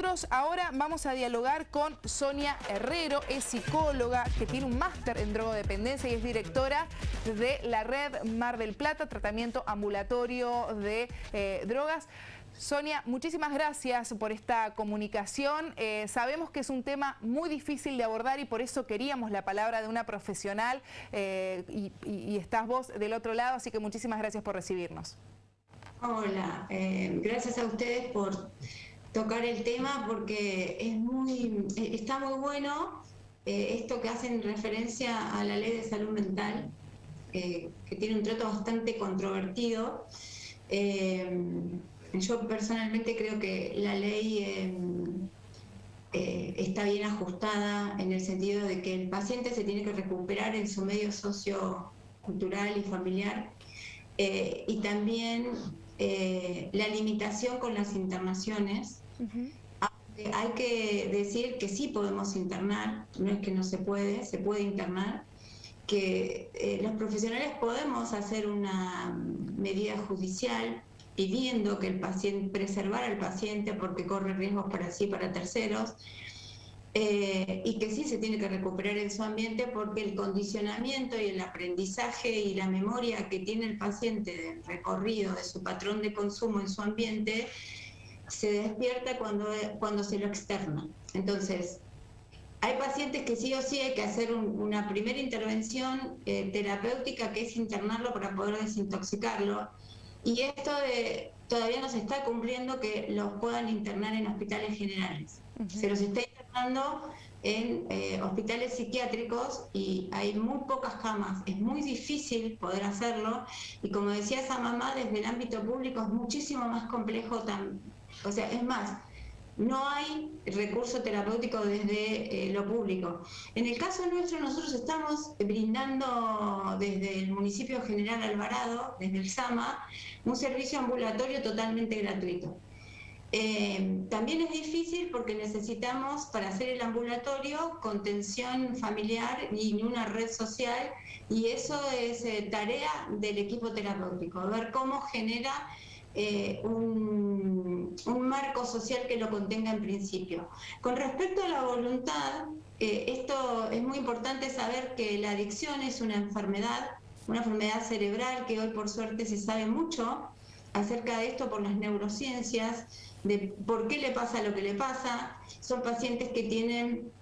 Nosotros ahora vamos a dialogar con Sonia Herrero, es psicóloga que tiene un máster en drogodependencia y es directora de la red Mar del Plata, tratamiento ambulatorio de drogas. Sonia, muchísimas gracias por esta comunicación. Sabemos que es un tema muy difícil de abordar y por eso queríamos la palabra de una profesional y estás vos del otro lado, así que muchísimas gracias por recibirnos. Hola, gracias a ustedes por tocar el tema porque está muy bueno esto que hacen referencia a la ley de salud mental, que tiene un trato bastante controvertido. Yo personalmente creo que la ley está bien ajustada en el sentido de que el paciente se tiene que recuperar en su medio sociocultural y familiar, y también la limitación con las internaciones. Hay que decir que sí podemos internar, no es que no se puede internar, que los profesionales podemos hacer una medida judicial pidiendo que el paciente, preservar al paciente porque corre riesgos para sí, para terceros, y que sí se tiene que recuperar en su ambiente porque el condicionamiento y el aprendizaje y la memoria que tiene el paciente del recorrido de su patrón de consumo en su ambiente se despierta cuando se lo externa. Entonces, hay pacientes que sí o sí hay que hacer una primera intervención terapéutica, que es internarlo para poder desintoxicarlo, y esto todavía no se está cumpliendo que los puedan internar en hospitales generales. Se los está internando en hospitales psiquiátricos y hay muy pocas camas, es muy difícil poder hacerlo, y como decía esa mamá, desde el ámbito público es muchísimo más complejo, o sea, es más, no hay recurso terapéutico desde lo público. En el caso nuestro, nosotros estamos brindando desde el municipio General Alvarado, desde el SAMA, un servicio ambulatorio totalmente gratuito. También es difícil porque necesitamos, para hacer el ambulatorio, contención familiar y una red social, y eso es tarea del equipo terapéutico, ver cómo genera un marco social que lo contenga en principio. Con respecto a la voluntad, esto es muy importante saber que la adicción es una enfermedad cerebral, que hoy por suerte se sabe mucho acerca de esto por las neurociencias, de por qué le pasa lo que le pasa. Son pacientes que tienen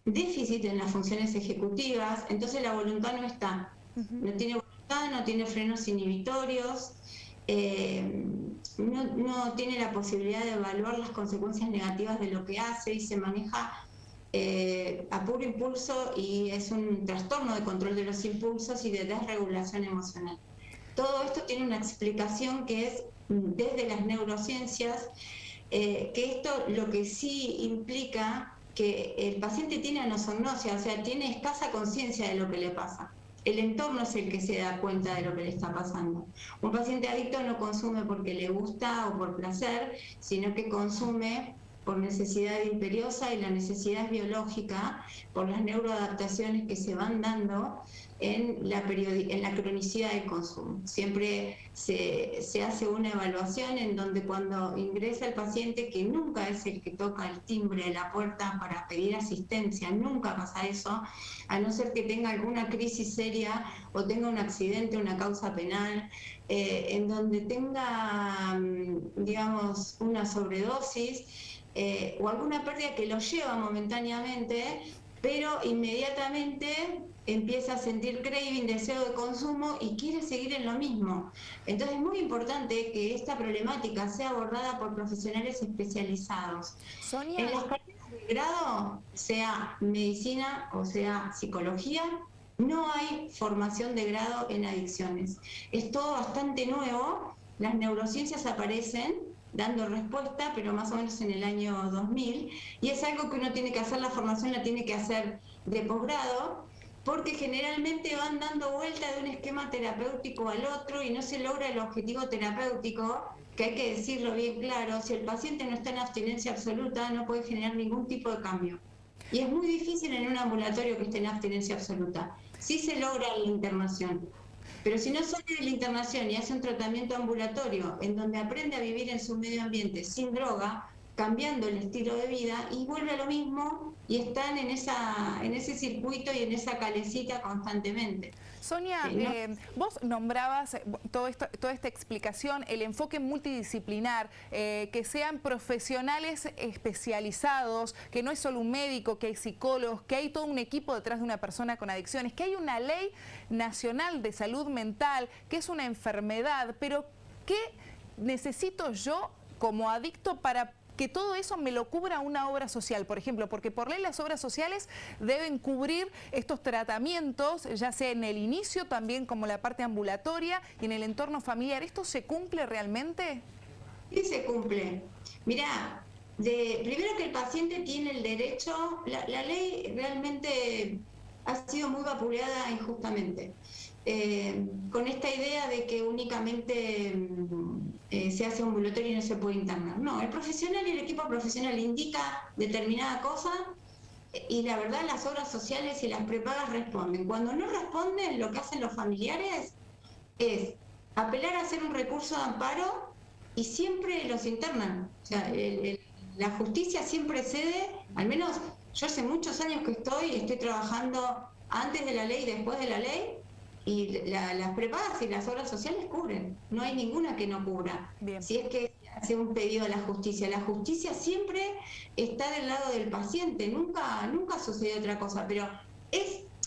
déficit en las funciones ejecutivas, entonces la voluntad no está. No tiene voluntad, no tiene frenos inhibitorios, no tiene la posibilidad de evaluar las consecuencias negativas de lo que hace y se maneja a puro impulso, y es un trastorno de control de los impulsos y de desregulación emocional. Todo esto tiene una explicación que es desde las neurociencias, que esto lo que sí implica que el paciente tiene anosognosia, o sea, tiene escasa conciencia de lo que le pasa. El entorno es el que se da cuenta de lo que le está pasando. Un paciente adicto no consume porque le gusta o por placer, sino que consume por necesidad imperiosa, y la necesidad es biológica por las neuroadaptaciones que se van dando en la cronicidad del consumo. Siempre se hace una evaluación en donde cuando ingresa el paciente, que nunca es el que toca el timbre de la puerta para pedir asistencia, nunca pasa eso, a no ser que tenga alguna crisis seria o tenga un accidente, una causa penal, en donde tenga, digamos, una sobredosis, o alguna pérdida que lo lleva momentáneamente, pero inmediatamente empieza a sentir craving, deseo de consumo, y quiere seguir en lo mismo. Entonces es muy importante que esta problemática sea abordada por profesionales especializados. Sonia, en las carreras de grado, sea medicina o sea psicología, no hay formación de grado en adicciones. Es todo bastante nuevo, las neurociencias aparecen dando respuesta, pero más o menos en el año 2000, y es algo que uno tiene que hacer, la formación la tiene que hacer de posgrado, porque generalmente van dando vuelta de un esquema terapéutico al otro y no se logra el objetivo terapéutico, que hay que decirlo bien claro. Si el paciente no está en abstinencia absoluta, no puede generar ningún tipo de cambio. Y es muy difícil en un ambulatorio que esté en abstinencia absoluta. Sí se logra la internación, pero si no sale de la internación y hace un tratamiento ambulatorio en donde aprende a vivir en su medio ambiente sin droga, cambiando el estilo de vida y vuelve a lo mismo y están en ese circuito y en esa calecita constantemente. Sonia, vos nombrabas toda esta explicación, el enfoque multidisciplinar, que sean profesionales especializados, que no es solo un médico, que hay psicólogos, que hay todo un equipo detrás de una persona con adicciones, que hay una ley nacional de salud mental, que es una enfermedad, pero ¿qué necesito yo como adicto para que todo eso me lo cubra una obra social, por ejemplo? Porque por ley las obras sociales deben cubrir estos tratamientos, ya sea en el inicio, también como la parte ambulatoria y en el entorno familiar. ¿Esto se cumple realmente? Sí, se cumple. Mirá, primero que el paciente tiene el derecho, la ley realmente ha sido muy vapuleada injustamente. Con esta idea de que únicamente se hace ambulatorio y no se puede internar. No, el profesional y el equipo profesional indica determinada cosa y la verdad las obras sociales y las prepagas responden. Cuando no responden, lo que hacen los familiares es apelar a hacer un recurso de amparo y siempre los internan. O sea, la justicia siempre cede, al menos yo hace muchos años que estoy trabajando antes de la ley y después de la ley, y las prepagas y las obras sociales cubren, no hay ninguna que no cubra. Bien. Si es que hace un pedido a la justicia siempre está del lado del paciente, nunca sucede otra cosa, pero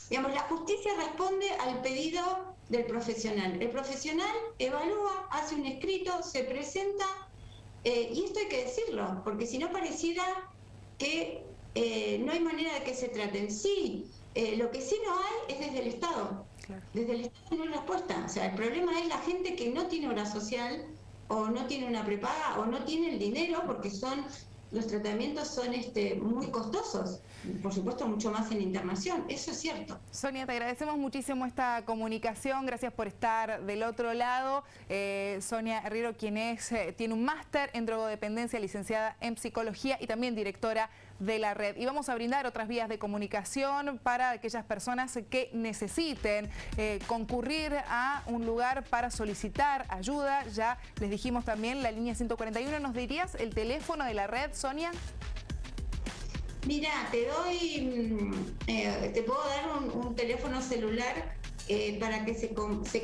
digamos, la justicia responde al pedido del profesional. El profesional evalúa, hace un escrito, se presenta, y esto hay que decirlo, porque si no pareciera que no hay manera de que se traten. Sí, lo que sí no hay es desde el Estado. Claro. Desde el Estado no hay respuesta. O sea, el problema es la gente que no tiene obra social o no tiene una prepaga o no tiene el dinero, porque los tratamientos son muy costosos. Por supuesto, mucho más en internación. Eso es cierto. Sonia, te agradecemos muchísimo esta comunicación. Gracias por estar del otro lado. Sonia Herrero, quien tiene un máster en drogodependencia, licenciada en psicología y también directora de la red. Y vamos a brindar otras vías de comunicación para aquellas personas que necesiten concurrir a un lugar para solicitar ayuda. Ya les dijimos también la línea 141. ¿Nos dirías el teléfono de la red, Sonia? Mira, te puedo dar un teléfono celular para que se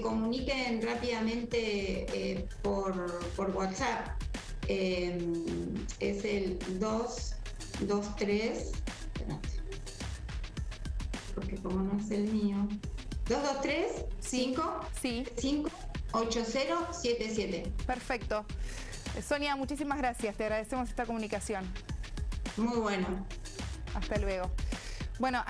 comuniquen rápidamente por WhatsApp. Es el 223, espérate, porque como no es el mío, 223 5 8077. Perfecto. Sonia, muchísimas gracias. Te agradecemos esta comunicación. Muy bueno. Hasta luego. Bueno,